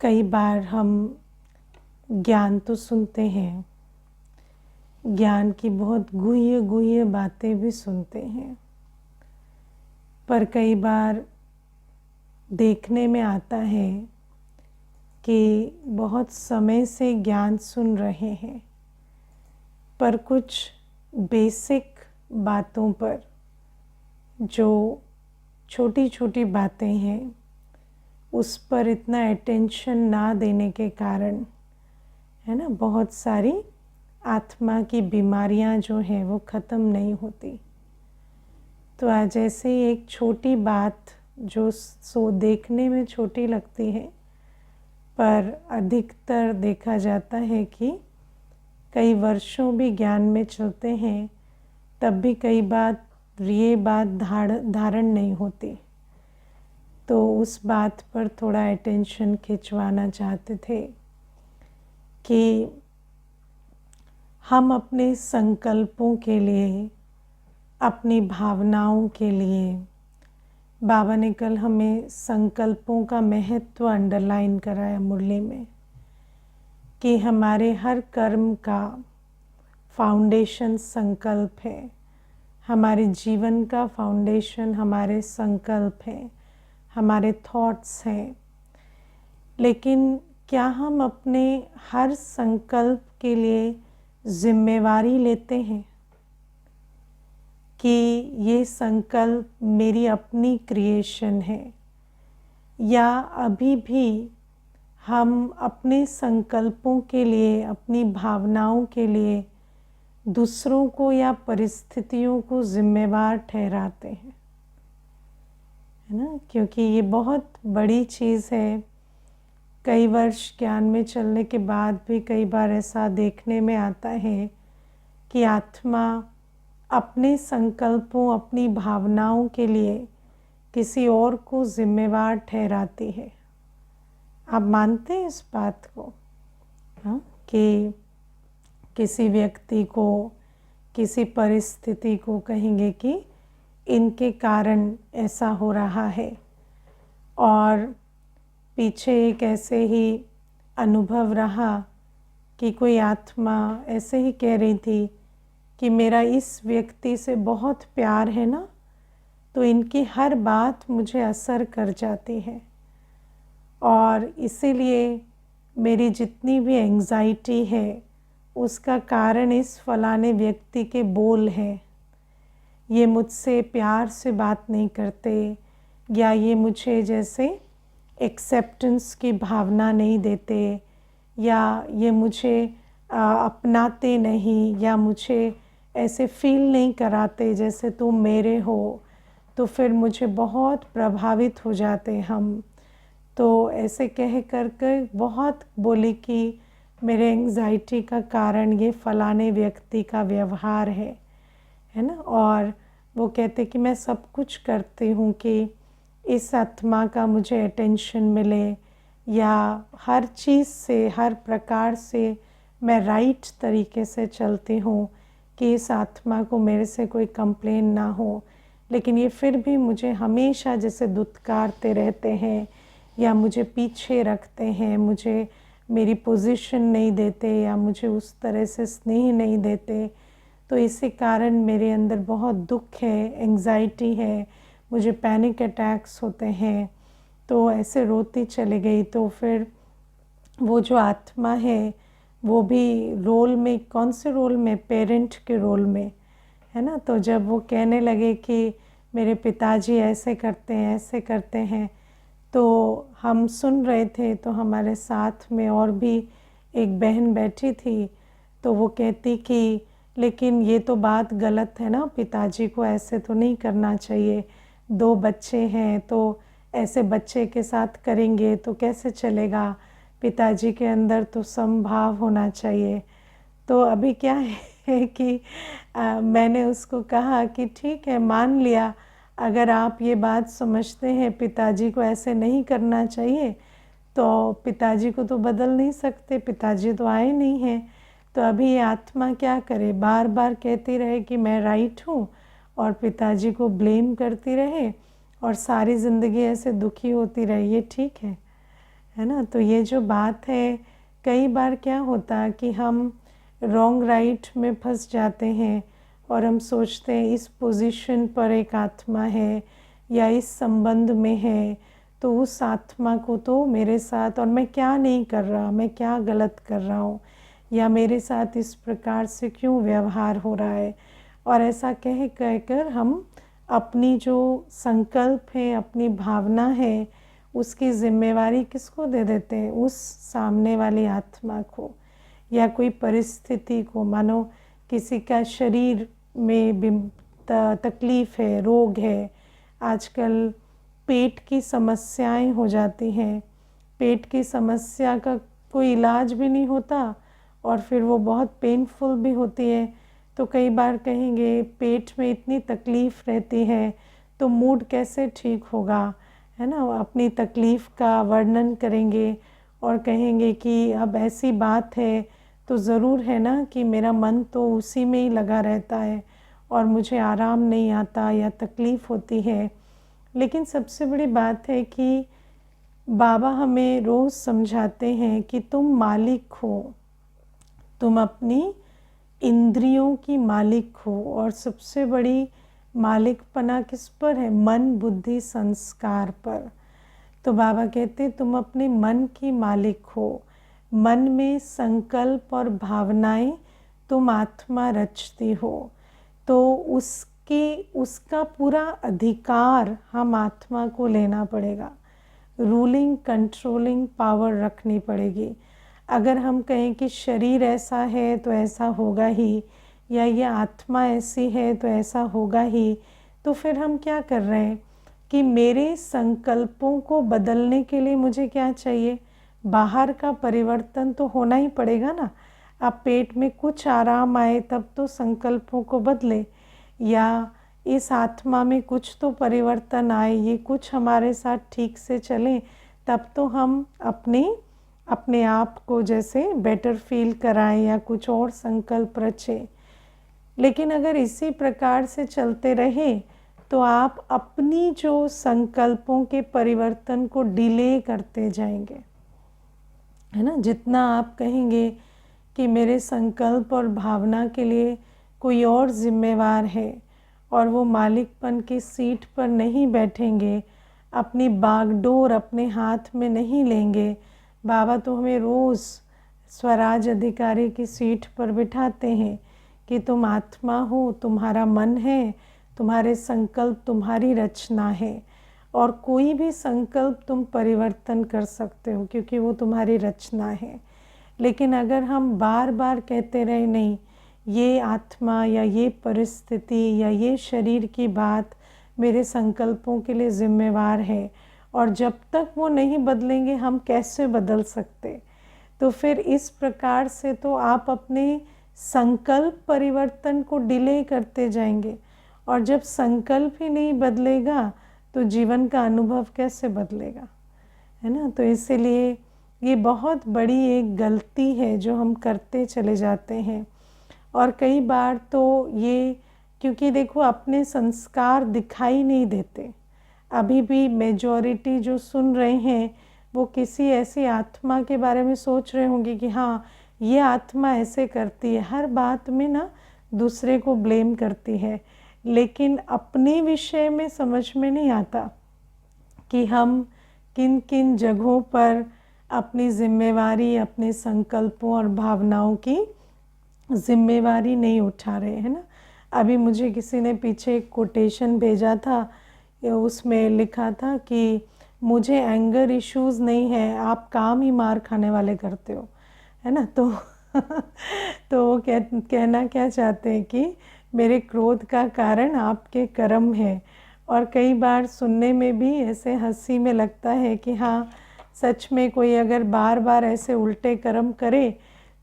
कई बार हम ज्ञान तो सुनते हैं, ज्ञान की बहुत गुह्य गुह्य बातें भी सुनते हैं, पर कई बार देखने में आता है कि बहुत समय से ज्ञान सुन रहे हैं, पर कुछ बेसिक बातों पर, जो छोटी छोटी बातें हैं, उस पर इतना अटेंशन ना देने के कारण, है ना, बहुत सारी आत्मा की बीमारियां जो हैं वो ख़त्म नहीं होती। तो आज ऐसे ही एक छोटी बात जो देखने में छोटी लगती है, पर अधिकतर देखा जाता है कि कई वर्षों भी ज्ञान में चलते हैं, तब भी कई बार ये बात धारण नहीं होती। तो उस बात पर थोड़ा अटेंशन खिंचवाना चाहते थे कि हम अपने संकल्पों के लिए, अपनी भावनाओं के लिए, बाबा ने कल हमें संकल्पों का महत्व अंडरलाइन कराया मुरली में, कि हमारे हर कर्म का फाउंडेशन संकल्प है। हमारे जीवन का फाउंडेशन हमारे संकल्प हैं, हमारे थॉट्स हैं। लेकिन क्या हम अपने हर संकल्प के लिए जिम्मेवारी लेते हैं कि ये संकल्प मेरी अपनी क्रिएशन है, या अभी भी हम अपने संकल्पों के लिए, अपनी भावनाओं के लिए दूसरों को या परिस्थितियों को जिम्मेवार ठहराते हैं, है ना? क्योंकि ये बहुत बड़ी चीज़ है। कई वर्ष ज्ञान में चलने के बाद भी कई बार ऐसा देखने में आता है कि आत्मा अपने संकल्पों, अपनी भावनाओं के लिए किसी और को जिम्मेवार ठहराती है। आप मानते हैं इस बात को? हाँ, कि किसी व्यक्ति को, किसी परिस्थिति को कहेंगे कि इनके कारण ऐसा हो रहा है, और पीछे एक ऐसे ही अनुभव रहा कि कोई आत्मा ऐसे ही कह रही थी कि मेरा इस व्यक्ति से बहुत प्यार है ना, तो इनकी हर बात मुझे असर कर जाती है, और इसीलिए मेरी जितनी भी एंजाइटी है उसका कारण इस फलाने व्यक्ति के बोल हैं। ये मुझसे प्यार से बात नहीं करते, या ये मुझे जैसे एक्सेप्टेंस की भावना नहीं देते, या ये मुझे अपनाते नहीं, या मुझे ऐसे फील नहीं कराते जैसे तुम मेरे हो। तो फिर मुझे बहुत प्रभावित हो जाते हम। तो ऐसे कह कर बहुत बोली कि मेरे एंजाइटी का कारण ये फलाने व्यक्ति का व्यवहार है ना। और वो कहते कि मैं सब कुछ करती हूँ कि इस आत्मा का मुझे अटेंशन मिले, या हर चीज़ से, हर प्रकार से मैं राइट तरीके से चलती हूँ कि इस आत्मा को मेरे से कोई कंप्लेन ना हो। लेकिन ये फिर भी मुझे हमेशा जैसे दुत्कारते रहते हैं, या मुझे पीछे रखते हैं, मुझे मेरी पोजीशन नहीं देते, या मुझे उस तरह से स्नेह नहीं देते। तो इसी कारण मेरे अंदर बहुत दुख है, एंजाइटी है, मुझे पैनिक अटैक्स होते हैं। तो ऐसे रोती चली गई। तो फिर वो जो आत्मा है वो भी रोल में, कौन से रोल में, पेरेंट के रोल में, है ना। तो जब वो कहने लगे कि मेरे पिताजी ऐसे करते हैं, ऐसे करते हैं, तो हम सुन रहे थे। तो हमारे साथ में और भी एक बहन बैठी थी, तो वो कहती कि लेकिन ये तो बात गलत है ना, पिताजी को ऐसे तो नहीं करना चाहिए, 2 बच्चे हैं, तो ऐसे बच्चे के साथ करेंगे तो कैसे चलेगा, पिताजी के अंदर तो समभाव होना चाहिए। तो अभी क्या है कि मैंने उसको कहा कि ठीक है, मान लिया, अगर आप ये बात समझते हैं पिताजी को ऐसे नहीं करना चाहिए, तो पिताजी को तो बदल नहीं सकते, पिताजी तो आए नहीं हैं। तो अभी ये आत्मा क्या करे, बार बार कहती रहे कि मैं राइट हूँ, और पिताजी को ब्लेम करती रहे, और सारी ज़िंदगी ऐसे दुखी होती रही, ये ठीक है है ना। तो ये जो बात है, कई बार क्या होता है कि हम रॉन्ग राइट में फंस जाते हैं और हम सोचते हैं इस पोजीशन पर एक आत्मा है या इस संबंध में है, तो उस आत्मा को तो मेरे साथ, और मैं क्या नहीं कर रहा, मैं क्या गलत कर रहा हूँ, या मेरे साथ इस प्रकार से क्यों व्यवहार हो रहा है। और ऐसा कह कहकर हम अपनी जो संकल्प है, अपनी भावना है, उसकी जिम्मेवारी किसको दे देते हैं? उस सामने वाली आत्मा को या कोई परिस्थिति को। मानो किसी का शरीर में तकलीफ़ है, रोग है, आजकल पेट की समस्याएं हो जाती हैं, पेट की समस्या का कोई इलाज भी नहीं होता और फिर वो बहुत पेनफुल भी होती है। तो कई बार कहेंगे पेट में इतनी तकलीफ़ रहती है तो मूड कैसे ठीक होगा, है ना। अपनी तकलीफ़ का वर्णन करेंगे और कहेंगे कि अब ऐसी बात है तो ज़रूर है ना कि मेरा मन तो उसी में ही लगा रहता है और मुझे आराम नहीं आता या तकलीफ़ होती है। लेकिन सबसे बड़ी बात है कि बाबा हमें रोज़ समझाते हैं कि तुम मालिक हो, तुम अपनी इंद्रियों की मालिक हो। और सबसे बड़ी मालिकपना किस पर है? मन, बुद्धि, संस्कार पर। तो बाबा कहते तुम अपने मन की मालिक हो। मन में संकल्प और भावनाएं तुम आत्मा रचती हो, तो उसका पूरा अधिकार हम आत्मा को लेना पड़ेगा। रूलिंग कंट्रोलिंग पावर रखनी पड़ेगी। अगर हम कहें कि शरीर ऐसा है तो ऐसा होगा ही, या ये आत्मा ऐसी है तो ऐसा होगा ही, तो फिर हम क्या कर रहे हैं कि मेरे संकल्पों को बदलने के लिए मुझे क्या चाहिए? बाहर का परिवर्तन तो होना ही पड़ेगा ना। अब पेट में कुछ आराम आए तब तो संकल्पों को बदले, या इस आत्मा में कुछ तो परिवर्तन आए, ये कुछ हमारे साथ ठीक से चले, तब तो हम अपने आप को जैसे बेटर फील कराएं या कुछ और संकल्प रचें। लेकिन अगर इसी प्रकार से चलते रहे तो आप अपनी जो संकल्पों के परिवर्तन को डिले करते जाएंगे, है ना। जितना आप कहेंगे कि मेरे संकल्प और भावना के लिए कोई और जिम्मेवार है और वो मालिकपन की सीट पर नहीं बैठेंगे, अपनी बागडोर अपने हाथ में नहीं लेंगे। बाबा तो हमें रोज़ स्वराज अधिकारी की सीट पर बिठाते हैं कि तुम आत्मा हो, तुम्हारा मन है, तुम्हारे संकल्प तुम्हारी रचना है, और कोई भी संकल्प तुम परिवर्तन कर सकते हो क्योंकि वो तुम्हारी रचना है। लेकिन अगर हम बार बार कहते रहे नहीं, ये आत्मा या ये परिस्थिति या ये शरीर की बात मेरे संकल्पों के लिए जिम्मेवार है, और जब तक वो नहीं बदलेंगे हम कैसे बदल सकते। तो फिर इस प्रकार से तो आप अपने संकल्प परिवर्तन को डिले करते जाएंगे, और जब संकल्प ही नहीं बदलेगा तो जीवन का अनुभव कैसे बदलेगा, है ना। तो इसीलिए ये बहुत बड़ी एक गलती है जो हम करते चले जाते हैं। और कई बार तो ये, क्योंकि देखो अपने संस्कार दिखाई नहीं देते, अभी भी मेजॉरिटी जो सुन रहे हैं वो किसी ऐसी आत्मा के बारे में सोच रहे होंगे कि हाँ ये आत्मा ऐसे करती है, हर बात में ना दूसरे को ब्लेम करती है, लेकिन अपने विषय में समझ में नहीं आता कि हम किन किन जगहों पर अपनी जिम्मेवारी, अपने संकल्पों और भावनाओं की जिम्मेवारी नहीं उठा रहे हैं ना। अभी मुझे किसी ने पीछे एक कोटेशन भेजा था, उसमें लिखा था कि मुझे एंगर इश्यूज़ नहीं है, आप काम ही मार खाने वाले करते हो, है ना। तो तो वो कहना क्या चाहते हैं कि मेरे क्रोध का कारण आपके कर्म है। और कई बार सुनने में भी ऐसे हंसी में लगता है कि हाँ सच में कोई अगर बार बार ऐसे उल्टे कर्म करे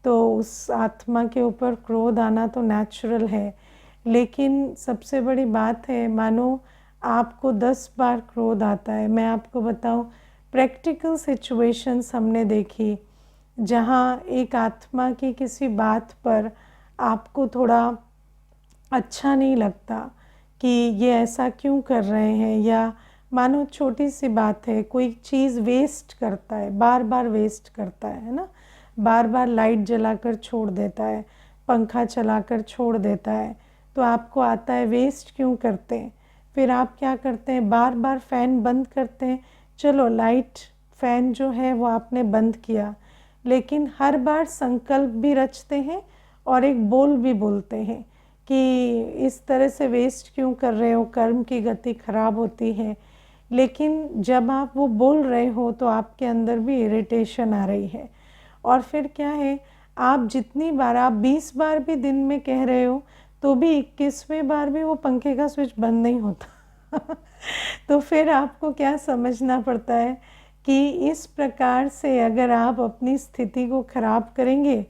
तो उस आत्मा के ऊपर क्रोध आना तो नेचुरल है। लेकिन सबसे बड़ी बात है, मानो आपको 10 बार क्रोध आता है, मैं आपको बताऊं प्रैक्टिकल सिचुएशंस हमने देखी जहाँ एक आत्मा की किसी बात पर आपको थोड़ा अच्छा नहीं लगता कि ये ऐसा क्यों कर रहे हैं, या मानो छोटी सी बात है, कोई चीज़ वेस्ट करता है, बार बार वेस्ट करता है ना, बार बार लाइट जलाकर छोड़ देता है, पंखा चलाकर छोड़ देता है, तो आपको आता है वेस्ट क्यों करते हैं। फिर आप क्या करते हैं, बार बार फ़ैन बंद करते हैं। चलो लाइट फ़ैन जो है वो आपने बंद किया, लेकिन हर बार संकल्प भी रचते हैं और एक बोल भी बोलते हैं कि इस तरह से वेस्ट क्यों कर रहे हो, कर्म की गति खराब होती है। लेकिन जब आप वो बोल रहे हो तो आपके अंदर भी इरिटेशन आ रही है। और फिर क्या है, आप जितनी बार, आप 20 बार भी दिन में कह रहे हो तो भी 21वें बार भी वो पंखे का स्विच बंद नहीं होता। तो फिर आपको क्या समझना पड़ता है कि इस प्रकार से अगर आप अपनी स्थिति को खराब करेंगे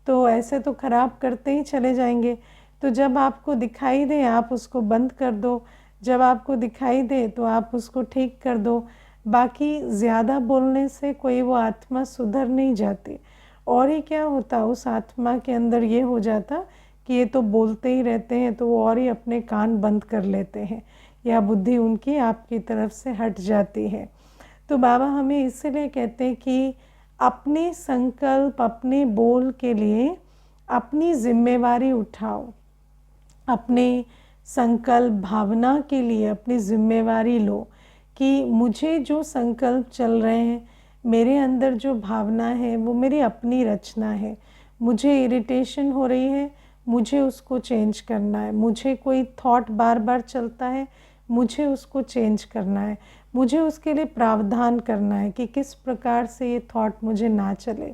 तो ऐसे तो खराब करते ही चले जाएंगे। तो जब आपको दिखाई दे आप उसको बंद कर दो, जब आपको दिखाई दे तो आप उसको ठीक कर दो। बाकी ज़्यादा बोलने से कोई वो आत्मा सुधर नहीं जाती। और ही क्या होता, उस आत्मा के अंदर ये हो जाता कि ये तो बोलते ही रहते हैं, तो वो और ही अपने कान बंद कर लेते हैं या बुद्धि उनकी आपकी तरफ से हट जाती है। तो बाबा हमें इसलिए कहते हैं कि अपने संकल्प, अपने बोल के लिए अपनी जिम्मेवारी उठाओ, अपने संकल्प भावना के लिए अपनी जिम्मेवारी लो कि मुझे जो संकल्प चल रहे हैं, मेरे अंदर जो भावना है वो मेरी अपनी रचना है। मुझे इरिटेशन हो रही है, मुझे उसको चेंज करना है। मुझे कोई थॉट बार बार चलता है, मुझे उसको चेंज करना है। मुझे उसके लिए प्रावधान करना है कि किस प्रकार से ये थॉट मुझे ना चले।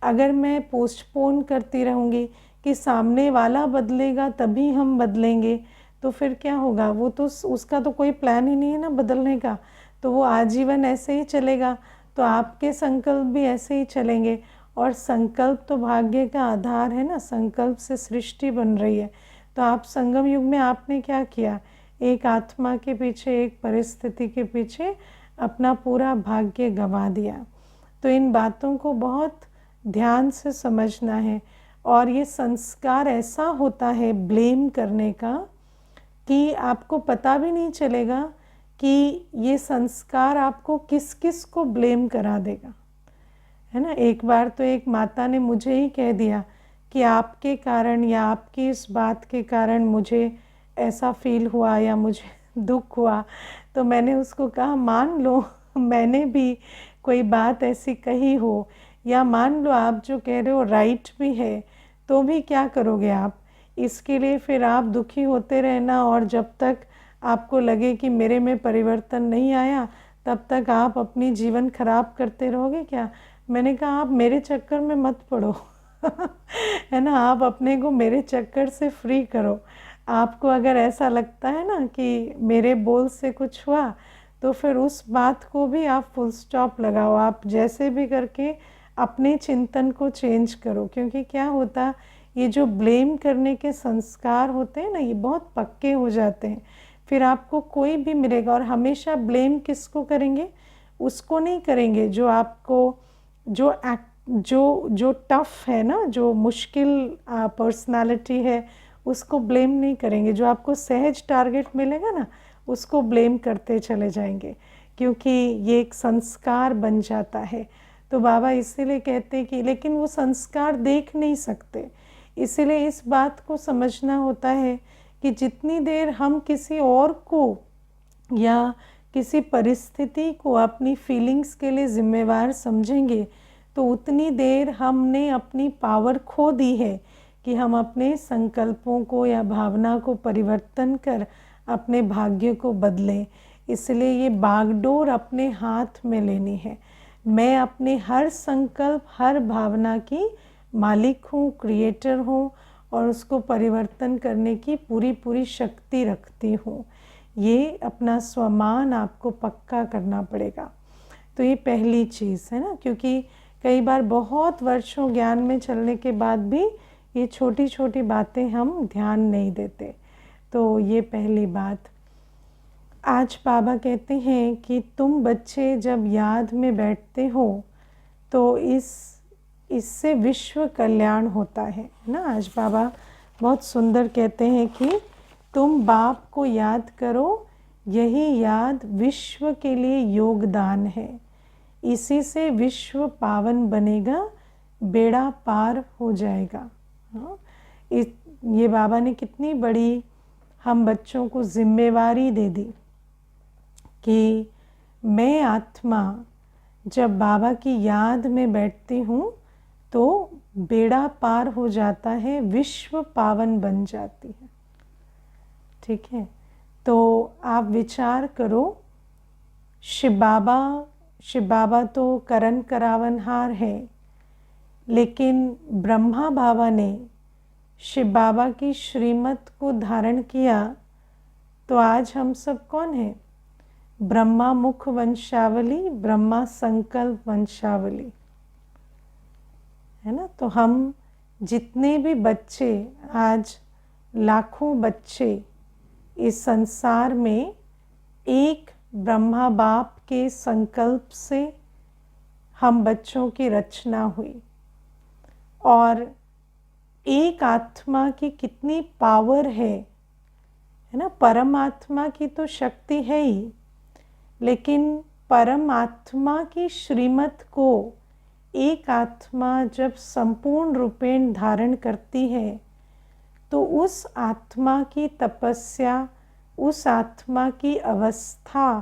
अगर मैं पोस्टपोन करती रहूँगी कि सामने वाला बदलेगा तभी हम बदलेंगे, तो फिर क्या होगा, वो तो उसका तो कोई प्लान ही नहीं है ना बदलने का, तो वो आजीवन ऐसे ही चलेगा। तो आपके संकल्प भी ऐसे ही चलेंगे। और संकल्प तो भाग्य का आधार है ना, संकल्प से सृष्टि बन रही है। तो आप संगम युग में आपने क्या किया, एक आत्मा के पीछे, एक परिस्थिति के पीछे अपना पूरा भाग्य गंवा दिया। तो इन बातों को बहुत ध्यान से समझना है। और ये संस्कार ऐसा होता है ब्लेम करने का कि आपको पता भी नहीं चलेगा कि ये संस्कार आपको किस किस को ब्लेम करा देगा, है ना। एक बार तो एक माता ने मुझे ही कह दिया कि आपके कारण या आपकी इस बात के कारण मुझे ऐसा फील हुआ या मुझे दुख हुआ। तो मैंने उसको कहा, मान लो मैंने भी कोई बात ऐसी कही हो, या मान लो आप जो कह रहे हो राइट भी है, तो भी क्या करोगे आप। इसके लिए फिर आप दुखी होते रहना, और जब तक आपको लगे कि मेरे में परिवर्तन नहीं आया तब तक आप अपनी जीवन खराब करते रहोगे क्या। मैंने कहा आप मेरे चक्कर में मत पड़ो है ना, आप अपने को मेरे चक्कर से फ्री करो। आपको अगर ऐसा लगता है ना कि मेरे बोल से कुछ हुआ, तो फिर उस बात को भी आप फुल स्टॉप लगाओ। आप जैसे भी करके अपने चिंतन को चेंज करो, क्योंकि क्या होता, ये जो ब्लेम करने के संस्कार होते हैं ना, ये बहुत पक्के हो जाते हैं। फिर आपको कोई भी मिलेगा, और हमेशा ब्लेम किसको करेंगे, उसको नहीं करेंगे जो आपको जो टफ है ना, जो मुश्किल पर्सनालिटी है, उसको ब्लेम नहीं करेंगे। जो आपको सहज टारगेट मिलेगा ना, उसको ब्लेम करते चले जाएंगे, क्योंकि ये एक संस्कार बन जाता है। तो बाबा इसीलिए कहते हैं कि लेकिन वो संस्कार देख नहीं सकते, इसीलिए इस बात को समझना होता है कि जितनी देर हम किसी और को या किसी परिस्थिति को अपनी फीलिंग्स के लिए जिम्मेवार समझेंगे, तो उतनी देर हमने अपनी पावर खो दी है कि हम अपने संकल्पों को या भावना को परिवर्तन कर अपने भाग्य को बदलें। इसलिए ये बागडोर अपने हाथ में लेनी है। मैं अपने हर संकल्प, हर भावना की मालिक हूँ, क्रिएटर हूँ, और उसको परिवर्तन करने की पूरी पूरी शक्ति रखती हूँ। ये अपना स्वमान आपको पक्का करना पड़ेगा। तो ये पहली चीज़ है ना, क्योंकि कई बार बहुत वर्षों ज्ञान में चलने के बाद भी ये छोटी छोटी बातें हम ध्यान नहीं देते। तो ये पहली बात। आज बाबा कहते हैं कि तुम बच्चे जब याद में बैठते हो तो इससे विश्व कल्याण होता है ना। आज बाबा बहुत सुंदर कहते हैं कि तुम बाप को याद करो यही याद विश्व के लिए योगदान है। इसी से विश्व पावन बनेगा, बेड़ा पार हो जाएगा। हाँ, ये बाबा ने कितनी बड़ी हम बच्चों को जिम्मेवारी दे दी कि मैं आत्मा जब बाबा की याद में बैठती हूँ तो बेड़ा पार हो जाता है, विश्व पावन बन जाती है। ठीक है, तो आप विचार करो, शिव बाबा तो करण करावनहार है, लेकिन ब्रह्मा बाबा ने शिव बाबा की श्रीमत को धारण किया, तो आज हम सब कौन हैं? ब्रह्मा मुख वंशावली, ब्रह्मा संकल्प वंशावली, है ना। तो हम जितने भी बच्चे, आज लाखों बच्चे इस संसार में एक ब्रह्मा बाप के संकल्प से हम बच्चों की रचना हुई, और एक आत्मा की कितनी पावर है ना। परमात्मा की तो शक्ति है ही, लेकिन परमात्मा की श्रीमत को एक आत्मा जब संपूर्ण रूपेण धारण करती है, तो उस आत्मा की तपस्या, उस आत्मा की अवस्था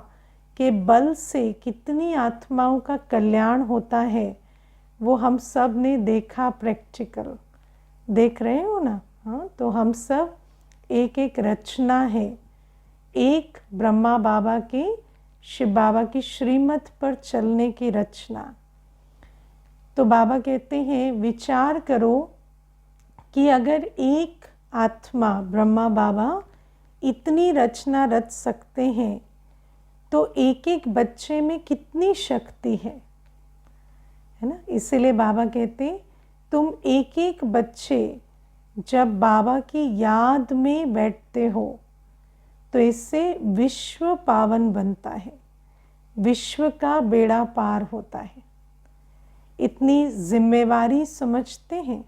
के बल से कितनी आत्माओं का कल्याण होता है, वो हम सब ने देखा, प्रैक्टिकल देख रहे हो ना। हाँ, तो हम सब एक एक रचना है, एक ब्रह्मा बाबा के, शिव बाबा की श्रीमत पर चलने की रचना। तो बाबा कहते हैं, विचार करो कि अगर एक आत्मा ब्रह्मा बाबा इतनी रचना रच सकते हैं, तो एक एक बच्चे में कितनी शक्ति है ना। इसीलिए बाबा कहते, तुम एक एक बच्चे जब बाबा की याद में बैठते हो, तो इससे विश्व पावन बनता है, विश्व का बेड़ा पार होता है। इतनी जिम्मेवारी समझते हैं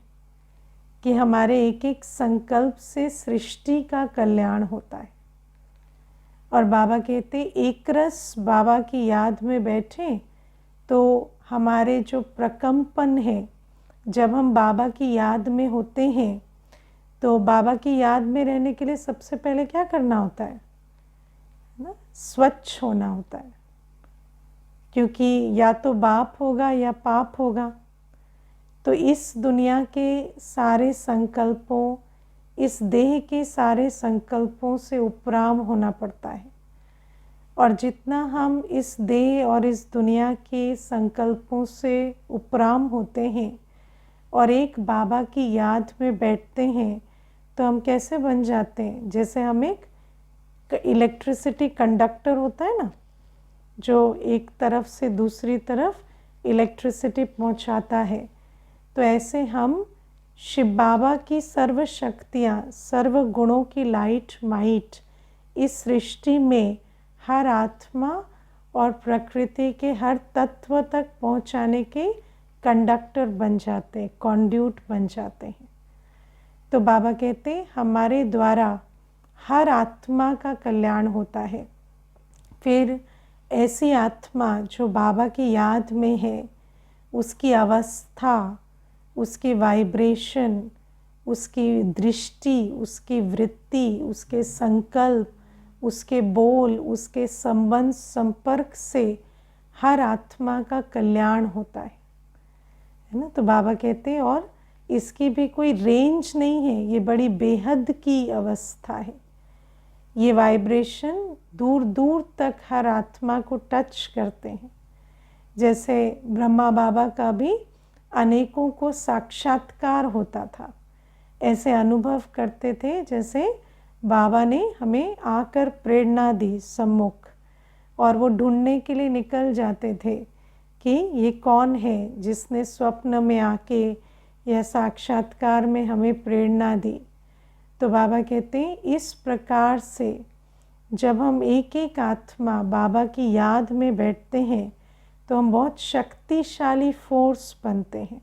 कि हमारे एक एक संकल्प से सृष्टि का कल्याण होता है। और बाबा कहते, एक रस बाबा की याद में बैठे तो हमारे जो प्रकंपन है, जब हम बाबा की याद में होते हैं, तो बाबा की याद में रहने के लिए सबसे पहले क्या करना होता है ना, स्वच्छ होना होता है। क्योंकि या तो बाप होगा या पाप होगा। तो इस दुनिया के सारे संकल्पों, इस देह के सारे संकल्पों से उपराम होना पड़ता है। और जितना हम इस देह और इस दुनिया के संकल्पों से उपराम होते हैं और एक बाबा की याद में बैठते हैं, तो हम कैसे बन जाते हैं? जैसे हम एक इलेक्ट्रिसिटी कंडक्टर होता है ना, जो एक तरफ से दूसरी तरफ इलेक्ट्रिसिटी पहुंचाता है। तो ऐसे हम शिव बाबा की सर्व शक्तियाँ, सर्व गुणों की लाइट माइट इस सृष्टि में हर आत्मा और प्रकृति के हर तत्व तक पहुंचाने के कंडक्टर बन जाते हैं, कॉन्ड्यूट बन जाते हैं। तो बाबा कहते हैं, हमारे द्वारा हर आत्मा का कल्याण होता है। फिर ऐसी आत्मा जो बाबा की याद में है, उसकी अवस्था, उसकी वाइब्रेशन, उसकी दृष्टि, उसकी वृत्ति, उसके संकल्प, उसके बोल, उसके संबंध संपर्क से हर आत्मा का कल्याण होता है ना। तो बाबा कहते हैं, और इसकी भी कोई रेंज नहीं है, ये बड़ी बेहद की अवस्था है। ये वाइब्रेशन दूर दूर तक हर आत्मा को टच करते हैं। जैसे ब्रह्मा बाबा का भी अनेकों को साक्षात्कार होता था, ऐसे अनुभव करते थे जैसे बाबा ने हमें आकर प्रेरणा दी सम्मुख, और वो ढूंढने के लिए निकल जाते थे कि ये कौन है जिसने स्वप्न में आके या साक्षात्कार में हमें प्रेरणा दी। तो बाबा कहते हैं, इस प्रकार से जब हम एक एक आत्मा बाबा की याद में बैठते हैं, तो हम बहुत शक्तिशाली फोर्स बनते हैं,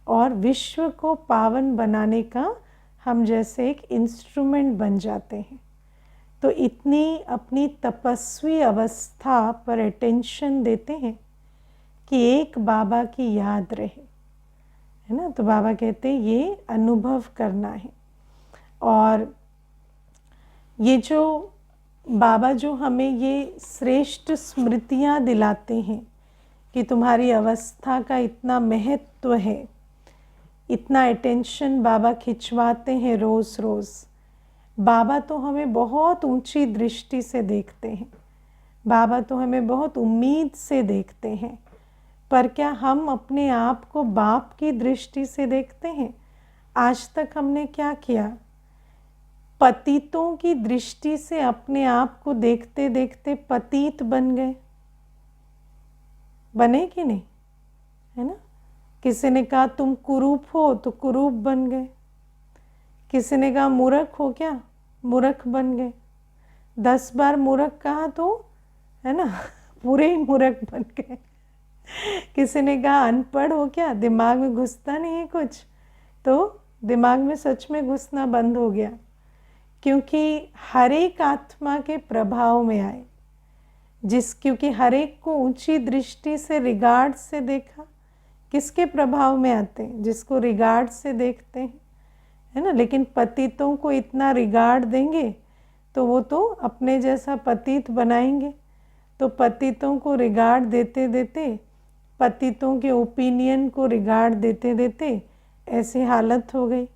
और विश्व को पावन बनाने का हम जैसे एक इंस्ट्रूमेंट बन जाते हैं। तो इतनी अपनी तपस्वी अवस्था पर अटेंशन देते हैं कि एक बाबा की याद रहे, है ना। तो बाबा कहते हैं ये अनुभव करना है। और ये जो बाबा जो हमें ये श्रेष्ठ स्मृतियाँ दिलाते हैं कि तुम्हारी अवस्था का इतना महत्व है, इतना अटेंशन बाबा खिंचवाते हैं रोज़ रोज़। बाबा तो हमें बहुत ऊंची दृष्टि से देखते हैं, बाबा तो हमें बहुत उम्मीद से देखते हैं, पर क्या हम अपने आप को बाप की दृष्टि से देखते हैं? आज तक हमने क्या किया? पतितों की दृष्टि से अपने आप को देखते देखते पतित बन गए, बने कि नहीं, है ना। किसी ने कहा तुम कुरूप हो तो कुरूप बन गए, किसी ने कहा मूर्ख हो क्या, मूर्ख बन गए। 10 बार मूर्ख कहा तो, है ना, पूरे ही मूर्ख बन गए। किसी ने कहा अनपढ़ हो क्या, दिमाग में घुसता नहीं है कुछ, तो दिमाग में सच में घुसना बंद हो गया, क्योंकि हर एक आत्मा के प्रभाव में आए, क्योंकि हर एक को ऊंची दृष्टि से रिगार्ड से देखा। किसके प्रभाव में आते हैं? जिसको रिगार्ड से देखते हैं, है ना। लेकिन पतितों को इतना रिगार्ड देंगे तो वो तो अपने जैसा पतित बनाएंगे। तो पतितों को रिगार्ड देते देते, पतितों के ओपिनियन को रिगार्ड देते देते ऐसी हालत हो गई।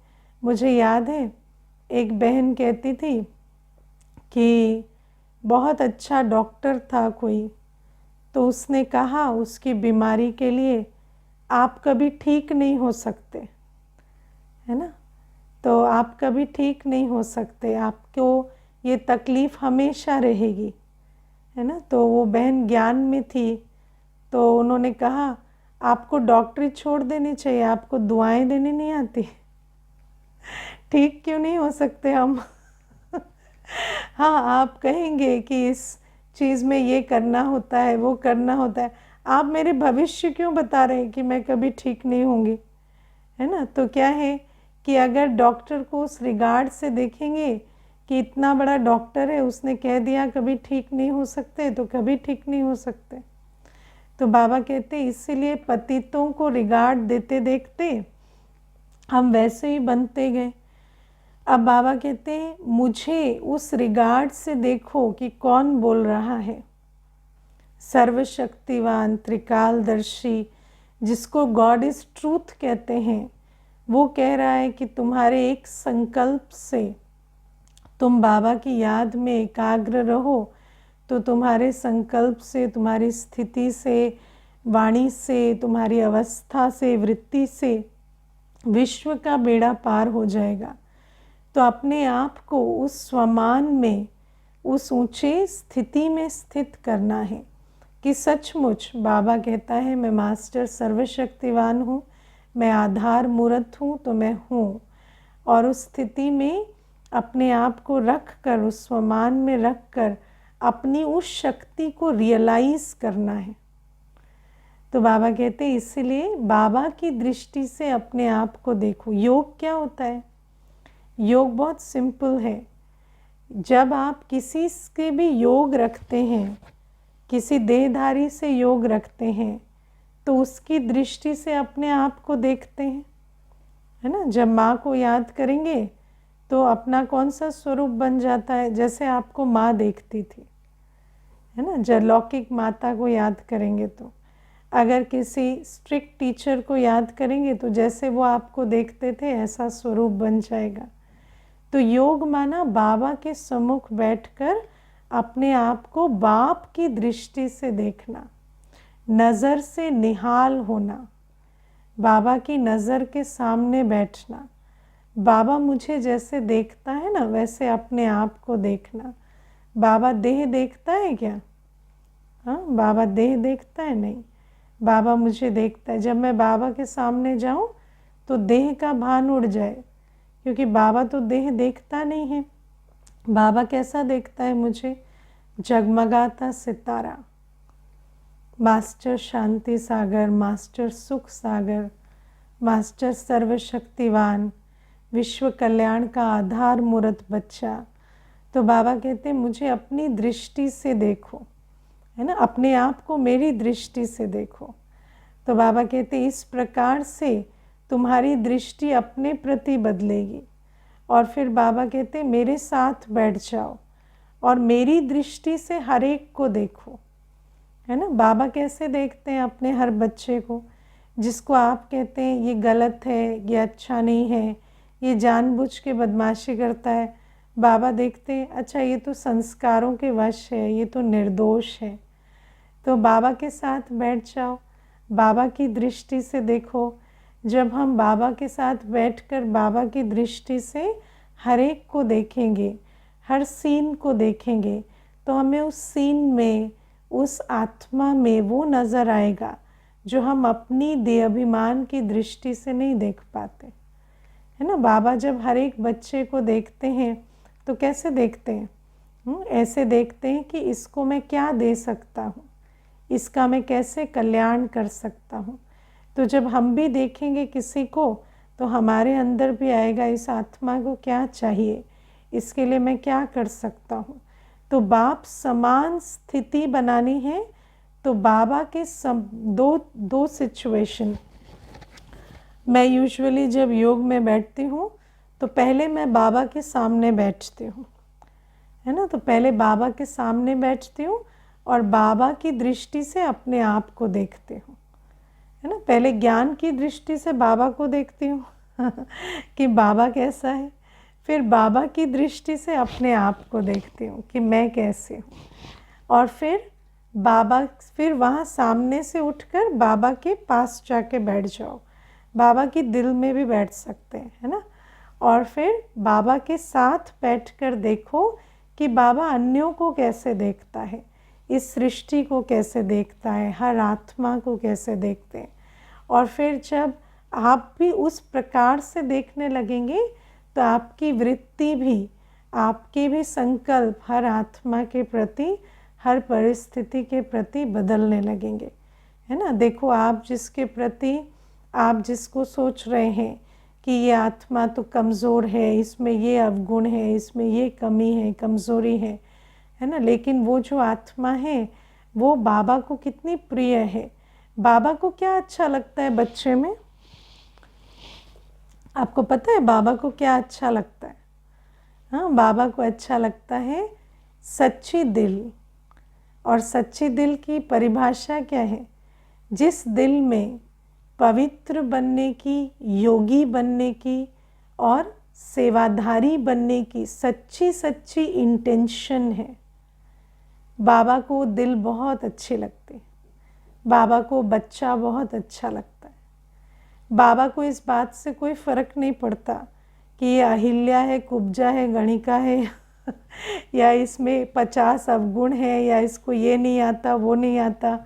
मुझे याद है एक बहन कहती थी कि बहुत अच्छा डॉक्टर था कोई, तो उसने कहा उसकी बीमारी के लिए आप कभी ठीक नहीं हो सकते, है ना। तो आप कभी ठीक नहीं हो सकते, आपको ये तकलीफ़ हमेशा रहेगी, है ना। तो वो बहन ज्ञान में थी, तो उन्होंने कहा आपको डॉक्टरी छोड़ देनी चाहिए, आपको दुआएं देनी नहीं आती। ठीक क्यों नहीं हो सकते हम? हाँ, आप कहेंगे कि इस चीज़ में ये करना होता है, वो करना होता है, आप मेरे भविष्य क्यों बता रहे हैं कि मैं कभी ठीक नहीं होंगी, है ना। तो क्या है कि अगर डॉक्टर को उस रिगार्ड से देखेंगे कि इतना बड़ा डॉक्टर है, उसने कह दिया कभी ठीक नहीं हो सकते, तो कभी ठीक नहीं हो सकते। तो बाबा कहते इसीलिए पतितों को रिगार्ड देते देखते हम वैसे ही बनते गए। अब बाबा कहते हैं मुझे उस रिगार्ड से देखो कि कौन बोल रहा है। सर्वशक्तिवान त्रिकालदर्शी, जिसको गॉड इज ट्रूथ कहते हैं, वो कह रहा है कि तुम्हारे एक संकल्प से तुम बाबा की याद में एकाग्र रहो, तो तुम्हारे संकल्प से, तुम्हारी स्थिति से, वाणी से, तुम्हारी अवस्था से, वृत्ति से विश्व का बेड़ा पार हो जाएगा। तो अपने आप को उस स्वमान में, उस ऊंचे स्थिति में स्थित करना है कि सचमुच बाबा कहता है मैं मास्टर सर्वशक्तिवान हूँ, मैं आधार मूर्त हूँ, तो मैं हूँ। और उस स्थिति में अपने आप को रख कर, उस स्वमान में रख कर अपनी उस शक्ति को रियलाइज़ करना है। तो बाबा कहते हैं इसलिए बाबा की दृष्टि से अपने आप को देखो। योग क्या होता है? योग बहुत सिंपल है। जब आप किसी के भी योग रखते हैं, किसी देहधारी से योग रखते हैं, तो उसकी दृष्टि से अपने आप को देखते हैं, है ना। जब माँ को याद करेंगे तो अपना कौन सा स्वरूप बन जाता है? जैसे आपको माँ देखती थी, है ना। जब लौकिक माता को याद करेंगे, तो अगर किसी स्ट्रिक्ट टीचर को याद करेंगे तो जैसे वो आपको देखते थे ऐसा स्वरूप बन जाएगा। तो योग माना बाबा के सम्मुख बैठकर अपने आप को बाप की दृष्टि से देखना, नज़र से निहाल होना, बाबा की नज़र के सामने बैठना। बाबा मुझे जैसे देखता है ना, वैसे अपने आप को देखना। बाबा देह देखता है क्या? हाँ, बाबा देह देखता है? नहीं, बाबा मुझे देखता है। जब मैं बाबा के सामने जाऊं तो देह का भान उड़ जाए, क्योंकि बाबा तो देह देखता नहीं है। बाबा कैसा देखता है मुझे? जगमगाता सितारा, मास्टर शांति सागर, मास्टर सुख सागर, मास्टर सर्वशक्तिवान, विश्व कल्याण का आधार मूर्त बच्चा। तो तो बाबा कहते हैं मुझे अपनी दृष्टि से देखो, है ना, अपने आप को मेरी दृष्टि से देखो। तो बाबा कहते इस प्रकार से तुम्हारी दृष्टि अपने प्रति बदलेगी। और फिर बाबा कहते मेरे साथ बैठ जाओ और मेरी दृष्टि से हर एक को देखो, है ना। बाबा कैसे देखते हैं अपने हर बच्चे को, जिसको आप कहते हैं ये गलत है, ये अच्छा नहीं है, ये जानबूझ के बदमाशी करता है, बाबा देखते हैं अच्छा ये तो संस्कारों के वश है, ये तो निर्दोष है। तो बाबा के साथ बैठ जाओ, बाबा की दृष्टि से देखो। जब हम बाबा के साथ बैठकर बाबा की दृष्टि से हर एक को देखेंगे, हर सीन को देखेंगे, तो हमें उस सीन में, उस आत्मा में वो नज़र आएगा जो हम अपनी देहाभिमान की दृष्टि से नहीं देख पाते, है ना। बाबा जब हर एक बच्चे को देखते हैं तो कैसे देखते हैं? ऐसे देखते हैं कि इसको मैं क्या दे सकता हूँ, इसका मैं कैसे कल्याण कर सकता हूँ। तो जब हम भी देखेंगे किसी को तो हमारे अंदर भी आएगा इस आत्मा को क्या चाहिए, इसके लिए मैं क्या कर सकता हूँ। तो बाप समान स्थिति बनानी है तो बाबा के दो सिचुएशन। मैं यूजुअली जब योग में बैठती हूँ तो पहले मैं बाबा के सामने बैठती हूँ, है ना। तो पहले बाबा के सामने बैठती हूँ और बाबा की दृष्टि से अपने आप को देखती हूँ, है ना। पहले ज्ञान की दृष्टि से बाबा को देखती हूँ कि बाबा कैसा है, फिर बाबा की दृष्टि से अपने आप को देखती हूँ कि मैं कैसे हूँ, और फिर वहाँ सामने से उठकर बाबा के पास जाके बैठ जाओ। बाबा की दिल में भी बैठ सकते हैं, है ना। और फिर बाबा के साथ बैठकर देखो कि बाबा अन्यों को कैसे देखता है, इस सृष्टि को कैसे देखता है, हर आत्मा को कैसे देखते हैं। और फिर जब आप भी उस प्रकार से देखने लगेंगे तो आपकी वृत्ति भी, आपके भी संकल्प हर आत्मा के प्रति, हर परिस्थिति के प्रति बदलने लगेंगे, है ना। देखो आप जिसके प्रति, आप जिसको सोच रहे हैं कि ये आत्मा तो कमज़ोर है, इसमें ये अवगुण है, इसमें ये कमी है, कमज़ोरी है ना, लेकिन वो जो आत्मा है वो बाबा को कितनी प्रिय है। बाबा को क्या अच्छा लगता है बच्चे में? आपको पता है बाबा को क्या अच्छा लगता है? हाँ, बाबा को अच्छा लगता है सच्ची दिल। और सच्ची दिल की परिभाषा क्या है? जिस दिल में पवित्र बनने की, योगी बनने की और सेवाधारी बनने की सच्ची सच्ची इंटेंशन है, बाबा को दिल बहुत अच्छे लगते हैं, बाबा को बच्चा बहुत अच्छा लगता है। बाबा को इस बात से कोई फ़र्क नहीं पड़ता कि ये अहिल्या है, कुब्जा है, गणिका है या इसमें 50 अवगुण है, या इसको ये नहीं आता, वो नहीं आता।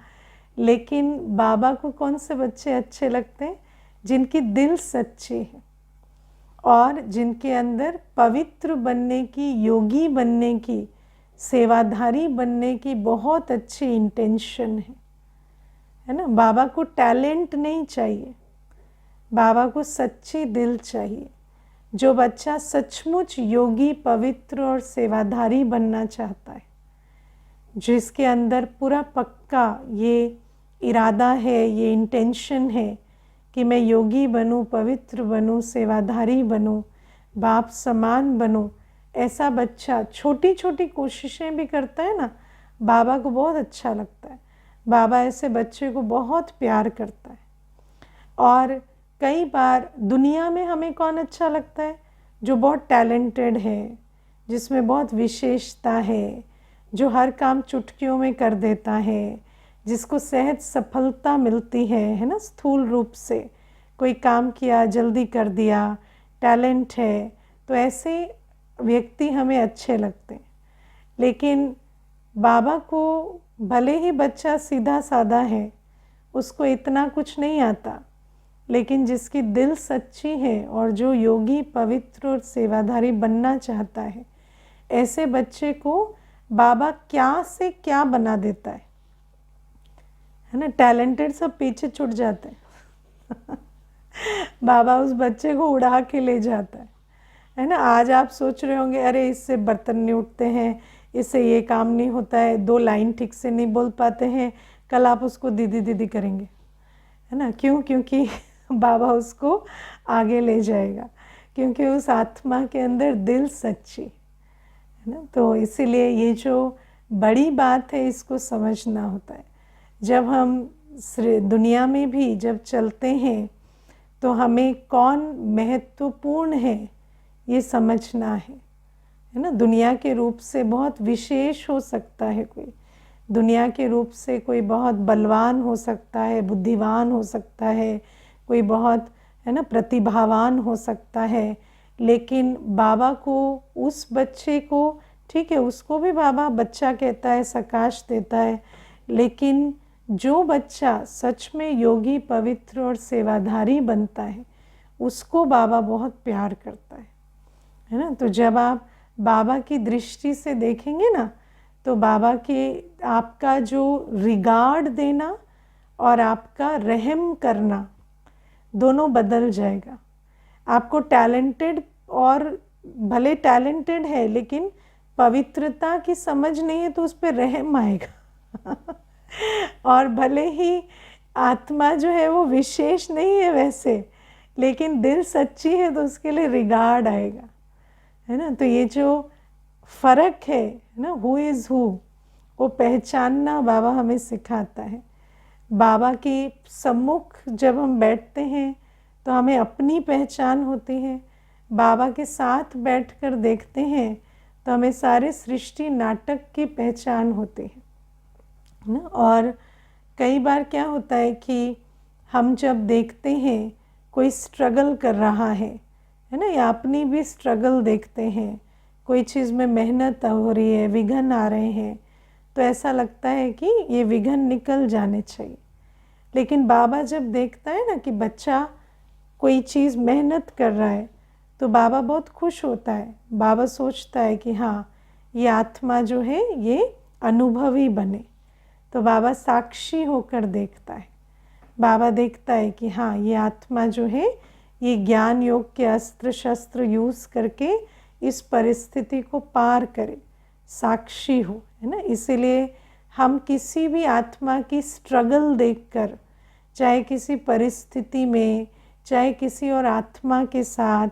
लेकिन बाबा को कौन से बच्चे अच्छे लगते हैं? जिनकी दिल सच्ची है और जिनके अंदर पवित्र बनने की, योगी बनने की, सेवाधारी बनने की बहुत अच्छी इंटेंशन है ना। बाबा को टैलेंट नहीं चाहिए, बाबा को सच्ची दिल चाहिए। जो बच्चा सचमुच योगी, पवित्र और सेवाधारी बनना चाहता है, जिसके अंदर पूरा पक्का ये इरादा है, ये इंटेंशन है कि मैं योगी बनूं, पवित्र बनूं, सेवाधारी बनूं, बाप समान बनूं, ऐसा बच्चा छोटी छोटी कोशिशें भी करता है ना, बाबा को बहुत अच्छा लगता है। बाबा ऐसे बच्चे को बहुत प्यार करता है। और कई बार दुनिया में हमें कौन अच्छा लगता है? जो बहुत टैलेंटेड है, जिसमें बहुत विशेषता है, जो हर काम चुटकियों में कर देता है, जिसको सहज सफलता मिलती है ना, स्थूल रूप से कोई काम किया, जल्दी कर दिया, टैलेंट है, तो ऐसे व्यक्ति हमें अच्छे लगते हैं। लेकिन बाबा को भले ही बच्चा सीधा साधा है, उसको इतना कुछ नहीं आता, लेकिन जिसकी दिल सच्ची है और जो योगी, पवित्र और सेवाधारी बनना चाहता है, ऐसे बच्चे को बाबा क्या से क्या बना देता है ना। टैलेंटेड सब पीछे छूट जाते हैं बाबा उस बच्चे को उड़ा के ले जाता है है ना। आज आप सोच रहे होंगे अरे इससे बर्तन नहीं उठते हैं, इससे ये काम नहीं होता है, 2 लाइन ठीक से नहीं बोल पाते हैं, कल आप उसको दीदी दीदी करेंगे, है ना। क्यों? क्योंकि बाबा उसको आगे ले जाएगा, क्योंकि उस आत्मा के अंदर दिल सच्ची है ना। तो इसीलिए ये जो बड़ी बात है इसको समझना होता है। जब हम दुनिया में भी जब चलते हैं तो हमें कौन महत्वपूर्ण है ये समझना है ना। दुनिया के रूप से बहुत विशेष हो सकता है कोई, दुनिया के रूप से कोई बहुत बलवान हो सकता है, बुद्धिमान हो सकता है, कोई बहुत है ना प्रतिभावान हो सकता है, लेकिन बाबा को उस बच्चे को, ठीक है उसको भी बाबा बच्चा कहता है, सकाश देता है, लेकिन जो बच्चा सच में योगी पवित्र और सेवाधारी बनता है उसको बाबा बहुत प्यार करता है ना। तो जब आप बाबा की दृष्टि से देखेंगे ना तो बाबा के आपका जो रिगार्ड देना और आपका रहम करना दोनों बदल जाएगा। आपको टैलेंटेड, और भले टैलेंटेड है लेकिन पवित्रता की समझ नहीं है तो उस पर रहम आएगा और भले ही आत्मा जो है वो विशेष नहीं है वैसे, लेकिन दिल सच्ची है तो उसके लिए रिगार्ड आएगा, है ना। तो ये जो फ़र्क है ना, हु इज़ हु, वो पहचानना बाबा हमें सिखाता है। बाबा के सम्मुख जब हम बैठते हैं तो हमें अपनी पहचान होती है, बाबा के साथ बैठकर देखते हैं तो हमें सारे सृष्टि नाटक की पहचान होती है ना। और कई बार क्या होता है कि हम जब देखते हैं कोई स्ट्रगल कर रहा है ना, या अपनी भी स्ट्रगल देखते हैं, कोई चीज़ में मेहनत हो रही है, विघ्न आ रहे हैं, तो ऐसा लगता है कि ये विघ्न निकल जाने चाहिए। लेकिन बाबा जब देखता है ना कि बच्चा कोई चीज़ मेहनत कर रहा है तो बाबा बहुत खुश होता है। बाबा सोचता है कि हाँ ये आत्मा जो है ये अनुभवी बने, तो बाबा साक्षी होकर देखता है। बाबा देखता है कि हाँ ये आत्मा जो है ये ज्ञान योग के अस्त्र शस्त्र यूज़ करके इस परिस्थिति को पार करे, साक्षी हो, है ना। इसीलिए हम किसी भी आत्मा की स्ट्रगल देखकर, चाहे किसी परिस्थिति में, चाहे किसी और आत्मा के साथ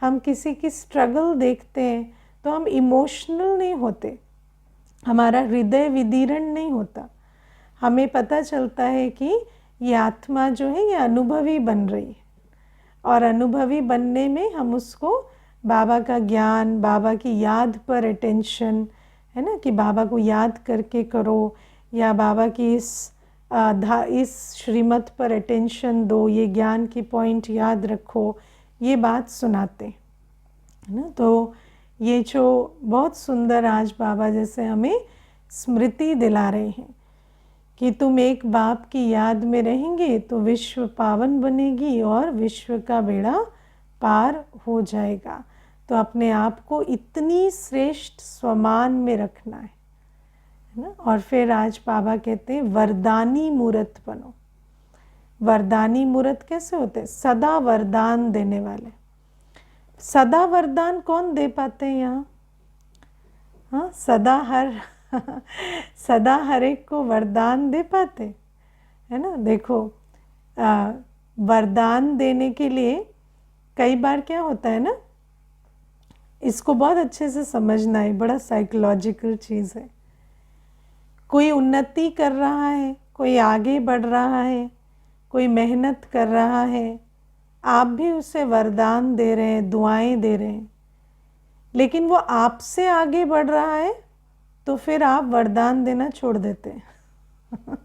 हम किसी की स्ट्रगल देखते हैं तो हम इमोशनल नहीं होते, हमारा हृदय विदीर्ण नहीं होता। हमें पता चलता है कि ये आत्मा जो है ये अनुभवी बन रही है, और अनुभवी बनने में हम उसको बाबा का ज्ञान, बाबा की याद पर अटेंशन, है ना, कि बाबा को याद करके करो, या बाबा की इस श्रीमत पर अटेंशन दो, ये ज्ञान की पॉइंट याद रखो, ये बात सुनाते है ना। तो ये जो बहुत सुंदर आज बाबा जैसे हमें स्मृति दिला रहे हैं कि तुम एक बाप की याद में रहेंगे तो विश्व पावन बनेगी और विश्व का बेड़ा पार हो जाएगा। तो अपने आप को इतनी श्रेष्ठ स्वमान में रखना है ना। और फिर आज बाबा कहते हैं वरदानी मूर्त बनो। वरदानी मूर्त कैसे होते हैं? सदा वरदान देने वाले। सदा वरदान कौन दे पाते हैं यहाँ? हाँ, सदा हर एक को वरदान दे पाते, है ना। देखो वरदान देने के लिए कई बार क्या होता है ना, इसको बहुत अच्छे से समझना है, बड़ा साइकोलॉजिकल चीज़ है। कोई उन्नति कर रहा है, कोई आगे बढ़ रहा है, कोई मेहनत कर रहा है, आप भी उसे वरदान दे रहे हैं, दुआएं दे रहे हैं, लेकिन वो आपसे आगे बढ़ रहा है तो फिर आप वरदान देना छोड़ देते हैं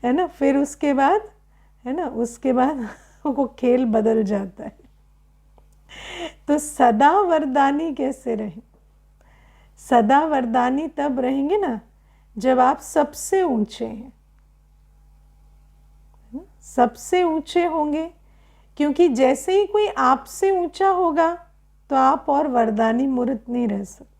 है ना। फिर उसके बाद, है ना, उसके बाद वो खेल बदल जाता है। तो सदा वरदानी कैसे रहें? सदा वरदानी तब रहेंगे ना जब आप सबसे ऊंचे हैं, सबसे ऊंचे होंगे, क्योंकि जैसे ही कोई आपसे ऊंचा होगा तो आप और वरदानी मूर्त नहीं रह सकते,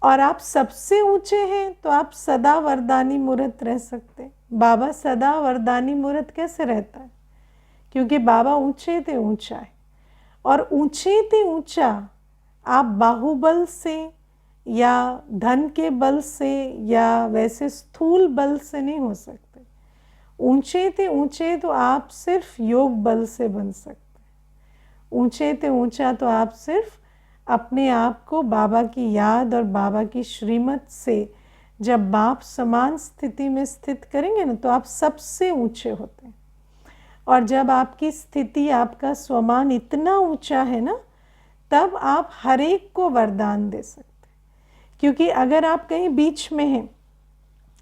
और आप सबसे ऊंचे हैं तो आप सदा वरदानी मूर्त रह सकते। बाबा सदा वरदानी मूर्त कैसे रहता है? क्योंकि बाबा ऊंचे थे, ऊंचा है, और ऊंचे ते ऊंचा आप बाहुबल से या धन के बल से या वैसे स्थूल बल से नहीं हो सकते। ऊंचे ते ऊंचे तो आप सिर्फ योग बल से बन सकते। ऊंचे ते ऊंचा तो आप सिर्फ अपने आप को बाबा की याद और बाबा की श्रीमत से जब बाप समान स्थिति में स्थित करेंगे ना, तो आप सबसे ऊंचे होते हैं। और जब आपकी स्थिति, आपका स्वमान इतना ऊंचा है ना, तब आप हर एक को वरदान दे सकते हैं। क्योंकि अगर आप कहीं बीच में हैं,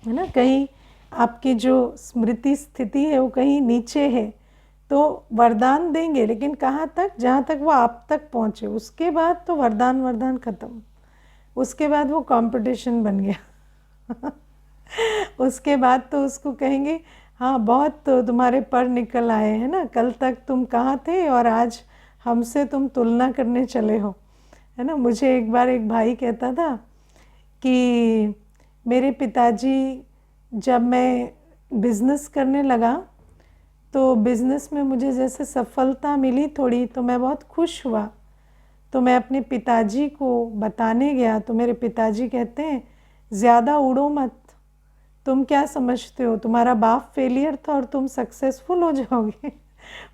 है ना, कहीं आपकी जो स्मृति स्थिति है वो कहीं नीचे है, तो वरदान देंगे, लेकिन कहाँ तक? जहाँ तक वो आप तक पहुँचे। उसके बाद तो वरदान ख़त्म। उसके बाद वो कंपटीशन बन गया। उसके बाद तो उसको कहेंगे हाँ बहुत तो तुम्हारे पर निकल आए हैं ना, कल तक तुम कहाँ थे और आज हमसे तुम तुलना करने चले हो, है ना। मुझे एक बार एक भाई कहता था कि मेरे पिताजी, जब मैं बिज़नेस करने लगा तो बिज़नेस में मुझे जैसे सफलता मिली थोड़ी, तो मैं बहुत खुश हुआ। तो मैं अपने पिताजी को बताने गया तो मेरे पिताजी कहते हैं ज़्यादा उड़ो मत, तुम क्या समझते हो तुम्हारा बाप फेलियर था और तुम सक्सेसफुल हो जाओगे,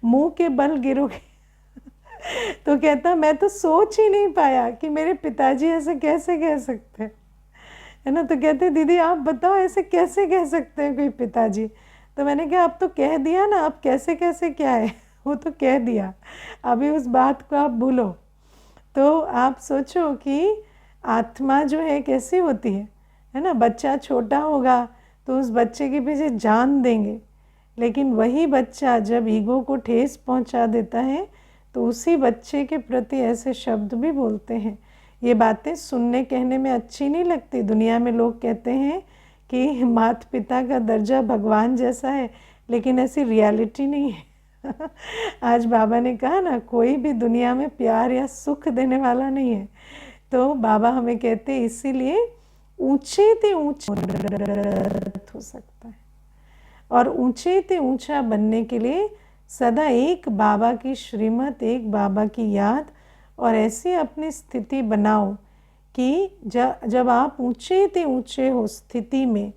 मुंह के बल गिरोगे। तो कहता मैं तो सोच ही नहीं पाया कि मेरे पिताजी ऐसे कैसे कह सकते हैं, है ना। तो कहते दीदी आप बताओ ऐसे कैसे कह सकते हैं कोई पिताजी। तो मैंने कहा अब तो कह दिया ना, अब कैसे कैसे क्या है, वो तो कह दिया, अभी उस बात को आप भूलो। तो आप सोचो कि आत्मा जो है कैसी होती है ना। बच्चा छोटा होगा तो उस बच्चे के पीछे जान देंगे, लेकिन वही बच्चा जब ईगो को ठेस पहुंचा देता है तो उसी बच्चे के प्रति ऐसे शब्द भी बोलते हैं। ये बातें सुनने कहने में अच्छी नहीं लगती। दुनिया में लोग कहते हैं कि माता पिता का दर्जा भगवान जैसा है, लेकिन ऐसी रियलिटी नहीं है। आज बाबा ने कहा ना, कोई भी दुनिया में प्यार या सुख देने वाला नहीं है। तो बाबा हमें कहते हैं इसीलिए ऊंचे ते ऊंचा हो सकता है, और ऊंचे ते ऊंचा बनने के लिए सदा एक बाबा की श्रीमत, एक बाबा की याद और ऐसी अपनी स्थिति बनाओ कि जब आप ऊंचे ते ऊंचे हो स्थिति में,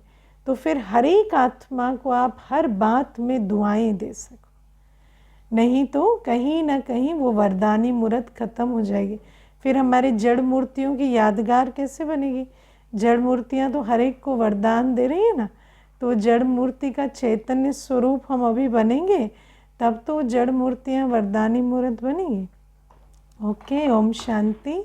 तो फिर हर एक आत्मा को आप हर बात में दुआएं दे सको। नहीं तो कहीं ना कहीं वो वरदानी मूर्त खत्म हो जाएगी। फिर हमारे जड़ मूर्तियों की यादगार कैसे बनेगी? जड़ मूर्तियाँ तो हर एक को वरदान दे रही है ना, तो जड़ मूर्ति का चैतन्य स्वरूप हम अभी बनेंगे, तब तो जड़ मूर्तियाँ वरदानी मूर्त बनेंगी। ओके, ओम शांति।